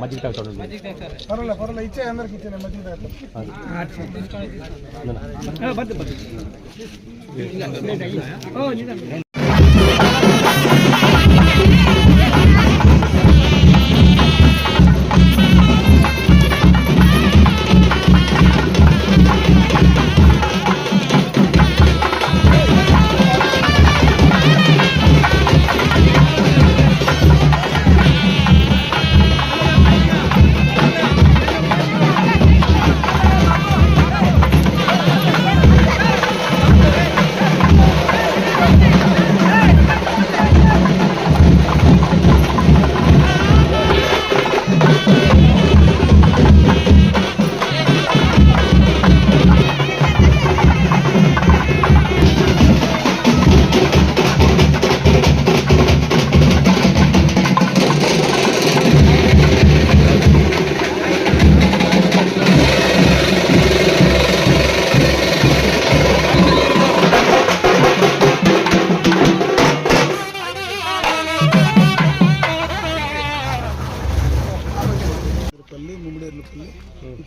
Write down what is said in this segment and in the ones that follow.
మజ్జిగ తాగుతాడు పర్వాలేదు ఇచ్చే అందరికి ఇచ్చే మజ్జిగ తాగుతాడు.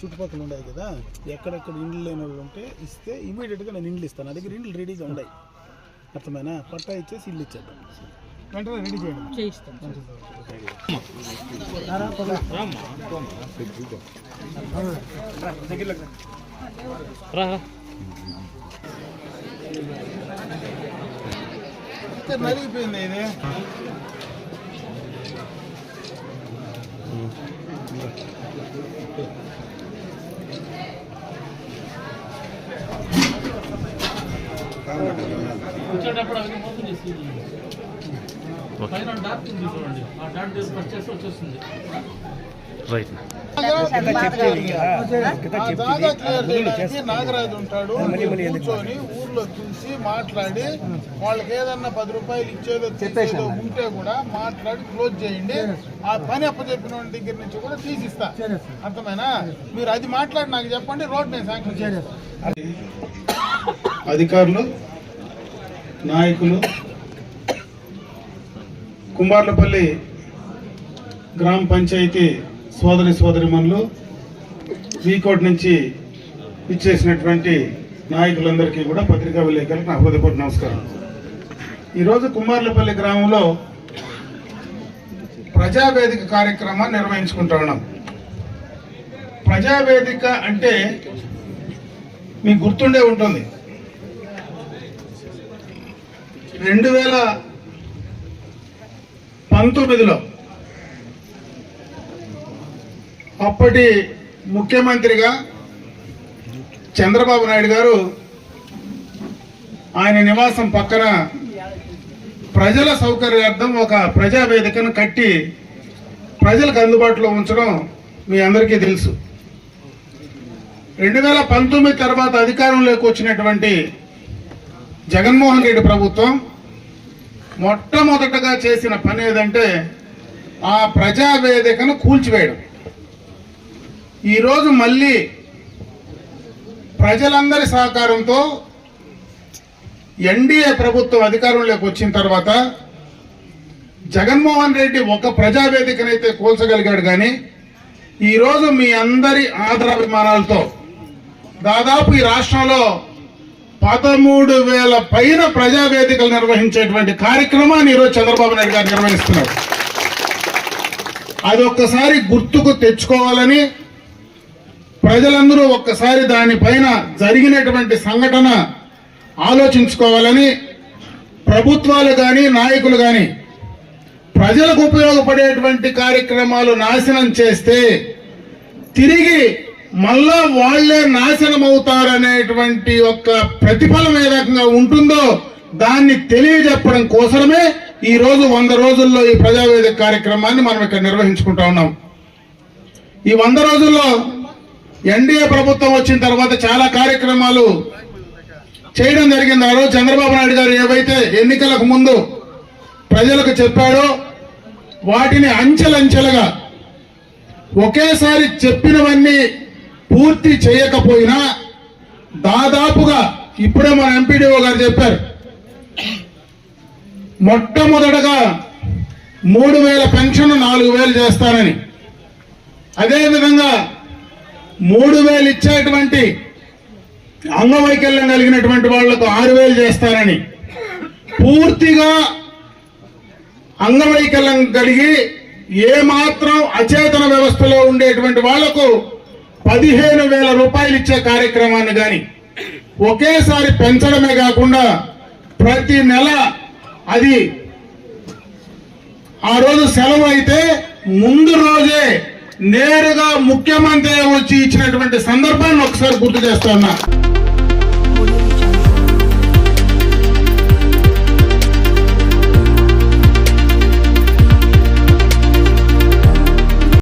చుట్టుపక్కల ఉన్నాయి కదా, ఎక్కడెక్కడ ఇండ్లు లేని వాళ్ళు ఉంటే ఇస్తే ఇమీడియట్గా నేను ఇండ్లు ఇస్తాను. నా దగ్గర ఇండ్లు రెడీగా ఉన్నాయి. అర్థమైనా? పట్టా ఇచ్చేసి ఇల్లు ఇచ్చేద్దాం, వెంటనే రెడీ చేయండి. నలిగిపోయింది ఇది. వచ్చేటప్పుడు అవి మోసం చేసి పైన డాట్ ఉంది చూడండి, ఆ డాట్ ఫస్ట్ చేసి వచ్చేస్తుంది. రైట్. నాగరాజు ఉంటాడు, కూర్చొని ఊర్లో చూసి మాట్లాడి వాళ్ళకి ఏదన్నా 10 రూపాయలు ఇచ్చేదో ఉంటే కూడా మాట్లాడి క్లోజ్ చేయండి. ఆ పని అప్పచెప్పిన వాళ్ళ దగ్గర నుంచి కూడా తీసిస్తా. అర్థమైనా? మీరు అది మాట్లాడి నాకు చెప్పండి, రోడ్ నేను శాంక్షన్ చేస్తాను. అధికారులు, నాయకులు, కుంబార్లపల్లి గ్రామ పంచాయతీ సోదరిమణులు, వీకోట్ నుంచి ఇచ్చేసినటువంటి నాయకులందరికీ కూడా పత్రికా విలేకరులకు నా హృదయపూర్వక నమస్కారం. ఈరోజు కుంబార్లపల్లి గ్రామంలో ప్రజావేదిక కార్యక్రమాన్ని నిర్వహించుకుంటా ఉన్నాం. ప్రజావేదిక అంటే మీకు గుర్తుండే ఉంటుంది, 2019లో అప్పటి ముఖ్యమంత్రిగా చంద్రబాబు నాయుడు గారు ఆయన నివాసం పక్కన ప్రజల సౌకర్యార్థం ఒక ప్రజావేదికను కట్టి ప్రజలకు అందుబాటులో ఉంచడం మీ అందరికీ తెలుసు. 2019 తర్వాత అధికారంలోకి వచ్చినటువంటి జగన్మోహన్ రెడ్డి ప్రభుత్వం మొట్టమొదటగా చేసిన పని ఏదంటే ఆ ప్రజావేదికను కూల్చివేయడం. ఈరోజు మళ్ళీ ప్రజలందరి సహకారంతో ఎన్డీఏ ప్రభుత్వం అధికారంలోకి వచ్చిన తర్వాత జగన్మోహన్ రెడ్డి ఒక ప్రజావేదికనైతే కూల్చగలిగాడు, కానీ ఈరోజు మీ అందరి ఆదరాభిమానాలతో దాదాపు ఈ రాష్ట్రంలో 13,000 పైన ప్రజావేదికలు నిర్వహించేటువంటి కార్యక్రమాన్ని ఈరోజు చంద్రబాబు నాయుడు గారు నిర్వహిస్తున్నారు. అది ఒక్కసారి గుర్తుకు తెచ్చుకోవాలని, ప్రజలందరూ ఒక్కసారి దానిపైన జరిగినటువంటి సంఘటన ఆలోచించుకోవాలని ప్రభుత్వాలు కానీ నాయకులు కానీ ప్రజలకు ఉపయోగపడేటువంటి కార్యక్రమాలు నాశనం చేస్తే తిరిగి మళ్ళా వాళ్లే నాశనం అవుతారనేటువంటి ఒక ప్రతిఫలం ఏ రకంగా ఉంటుందో దాన్ని తెలియజెప్పడం కోసమే ఈ రోజు 100 రోజుల్లో ఈ ప్రజావేదిక కార్యక్రమాన్ని మనం ఇక్కడ నిర్వహించుకుంటా ఉన్నాం. ఈ 100 రోజుల్లో ఎన్డీఏ ప్రభుత్వం వచ్చిన తర్వాత చాలా కార్యక్రమాలు చేయడం జరిగింది. ఆ రోజు చంద్రబాబు నాయుడు గారు ఏవైతే ఎన్నికలకు ముందు ప్రజలకు చెప్పాడో వాటిని అంచెలంచెలుగా ఒకేసారి చెప్పినవన్నీ పూర్తి చేయకపోయినా దాదాపుగా ఇప్పుడే మన ఎంపీడీఓ గారు చెప్పారు, మొట్టమొదటగా 3000 పెన్షన్ 4000 చేస్తానని, అదేవిధంగా 3000 ఇచ్చేటువంటి అంగవైకల్యం కలిగినటువంటి వాళ్లకు 6000 చేస్తానని, పూర్తిగా అంగవైకల్యం కలిగి ఏమాత్రం అచేతన వ్యవస్థలో ఉండేటువంటి వాళ్లకు 15,000 రూపాయలు ఇచ్చే కార్యక్రమాన్ని కానీ ఒకేసారి పెంచడమే కాకుండా ప్రతి నెల అది ఆ రోజు సెలవు అయితే ముందు రోజే నేరుగా ముఖ్యమంత్రి వచ్చి ఇచ్చినటువంటి సందర్భాన్ని ఒకసారి గుర్తు చేస్తా ఉన్నా.